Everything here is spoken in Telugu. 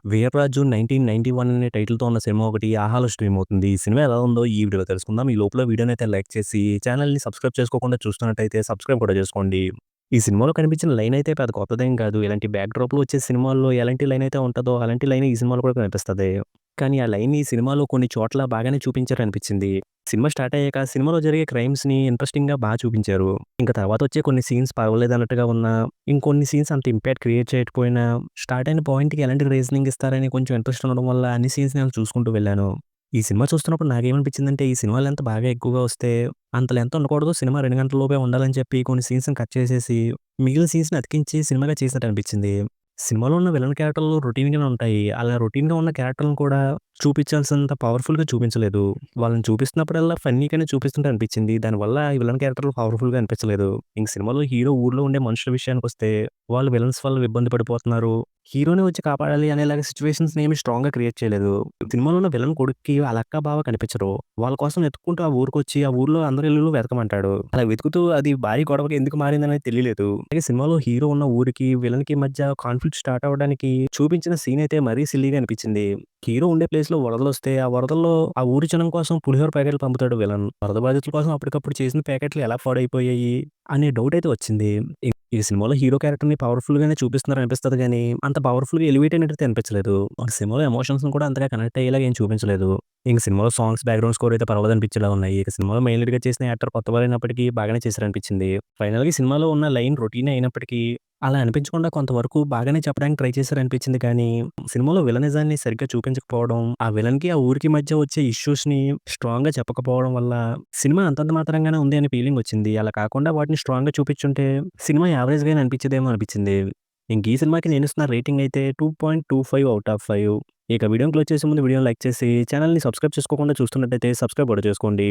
'వీర్రాజు 1991' అనే టైటిల్‌తో ఉన్న సినిమా ఒకటి 'ఆహాలో' స్ట్రీమ్ అవుతుంది. ఈ సినిమా ఎలా ఉందో ఈ వీడియోలో తెలుసుకుందాం. ఈ లోపల వీడియోనైతే లైక్ చేసి, ఛానెల్‌ని సబ్స్క్రైబ్ చేసుకోకుండా చూస్తున్నట్టయితే సబ్స్క్రైబ్ కూడా చేసుకోండి. ఈ సినిమాలో కనిపించిన లైన్ అయితే పెద్ద కొత్తదేం కాదు. ఇలాంటి బ్యాక్ డ్రాప్‌లో వచ్చే సినిమాల్లో ఎలాంటి లైన్ అయితే ఉంటదో, అలాంటి లైనే ఈ సినిమాలో కూడా కనిపిస్తది. కానీ ఆ లైన్‌ని ఈ సినిమాలో కొన్ని చోట్ల బాగానే చూపించారనిపించింది. సినిమా స్టార్ట్ అయ్యాక సినిమాలో జరిగే క్రైమ్స్‌ని ఇంట్రెస్టింగ్‌గా చూపించారు. ఇంక తర్వాత వచ్చే కొన్ని సీన్స్ పర్వాలేదన్నట్టుగా ఉన్నా, ఇంకొన్ని సీన్స్ అంత ఇంపాక్ట్ క్రియేట్ చేయకపోయినా, స్టార్ట్ అయిన పాయింట్‌కి ఎలాంటి రీజనింగ్ ఇస్తారని కొంచెం ఇంట్రెస్ట్ ఉండడం వల్ల అన్ని సీన్స్‌ని నేను చూసుకుంటూ వెళ్ళాను. ఈ సినిమా చూస్తున్నప్పుడు నాకేమనిపించిందంటే, ఈ సినిమా లెంత్ బాగా ఎక్కువగా వస్తే, అంత లెంత్ ఉండకూడదు. సినిమా 2 గంటల లోపే ఉండాలని చెప్పి కొన్ని సీన్స్‌ని కట్ చేసేసి, మిగిలిన సీన్స్‌ని అతికించి సినిమాగా చేసినట్టు అనిపించింది. సినిమాలో ఉన్న విలన్ క్యారెక్టర్‌లు రొటీన్‌గానే ఉంటాయి. అలా రొటీన్‌గా ఉన్న క్యారెక్టర్‌లను కూడా చూపించాల్సినంత పవర్‌ఫుల్‌గా చూపించలేదు. వాళ్ళని చూపిస్తున్నప్పుడల్లా ఫన్నీగానే చూపిస్తుంటే అనిపించింది. దానివల్ల ఈ విలన్ క్యారెక్టర్‌లు పవర్‌ఫుల్‌గా అనిపించలేదు. ఇంక సినిమాలో హీరో ఊర్లో ఉండే మనుషుల విషయానికొస్తే, వాళ్ళు విలన్స్ వల్ల ఇబ్బంది పడిపోతున్నారు. హీరోనే వచ్చి కాపాడాలి అనేలాగా సిట్యుయేషన్స్‌ని ఏమి స్ట్రాంగ్‌గా క్రియేట్ చేయలేదు. సినిమాలో ఉన్న విలన్ కొడుక్కి వాళ్ళ అక్క, బావ కనిపించరు. వాళ్ళ కోసం వెతుక్కుంటూ ఆ ఊరికొచ్చి, ఆ ఊర్లో అందరి ఇల్లులు వెతకమంటాడు. అలా వెతుకుతూ అది భారీ గొడవకి ఎందుకు మారిందనేది తెలియలేదు. అలాగే సినిమాలో హీరో ఉన్న ఊరికి, విలన్‌కి మధ్య కాన్ఫ్లిక్ట్ స్టార్ట్ అవ్వడానికి చూపించిన సీన్ అయితే మరీ సిల్లీగా అనిపించింది. హీరో ఉండే ప్లేస్‌లో వరదలొస్తే, ఆ వరదల్లో ఆ ఊరి జనం కోసం పులిహోర ప్యాకెట్లు పంపుతాడు విలన్. వరద బాధితుల కోసం అప్పటికప్పుడు చేసిన ప్యాకెట్లు ఎలా పాడైపోయాయి అనే డౌట్ అయితే వచ్చింది. ఈ సినిమాలో హీరో క్యారెక్టర్‌ని పవర్‌ఫుల్‌గానే చూపిస్తున్నారు అనిపిస్తది గానీ, అంత పవర్‌ఫుల్‌గా ఎలివేట్ అయినట్టయితే అనిపించలేదు. ఒక సినిమాలో ఎమోషన్స్‌ని కూడా అంతగా కనెక్ట్ అయ్యేలాగా ఏం చూపించలేదు. ఇంక సినిమాలో సాంగ్స్, బ్యాక్‌గ్రౌండ్ స్కోర్ అయితే పర్వాలేదనిపించేలా ఉన్నాయి. ఇక సినిమాలో మెయిన్ లీడ్‌గా చేసిన యాక్టర్ కొత్తవారైనప్పటికీ బాగానే చేశారనిపించింది. ఫైనల్‌గా ఈ సినిమాలో ఉన్న లైన్ రొటీనే అయినప్పటికీ, అలా అనిపించకుండా కొంతవరకు బాగానే చెప్పడానికి ట్రై చేశారనిపించింది కానీ, సినిమాలో విలనిజాన్ని సరిగ్గా చూపించకపోవడం, ఆ విలన్‌కి, ఆ ఊరికి మధ్య వచ్చే ఇష్యూస్‌ని స్ట్రాంగ్‌గా చెప్పకపోవడం వల్ల, సినిమా అంతంత మాత్రంగానే ఉంది అనే ఫీలింగొచ్చింది. అలా కాకుండా వాటిని స్ట్రాంగ్‌గా చూపించుంటే, సినిమా యావరేజ్‌గానే అనిపించేదేమో అనిపించింది. ఇంక ఈ సినిమాకి నేనిస్తున్న రేటింగ్ అయితే 2.25 ఔట్ ఆఫ్ 5. ఇక వీడియోని క్లోజ్ చేసే ముందు వీడియోని లైక్ చేసి, ఛానెల్‌ని సబ్స్క్రైబ్ చేసుకోకుండా చూస్తున్నట్టయితే సబ్స్క్రైబ్ కూడా చేసుకోండి.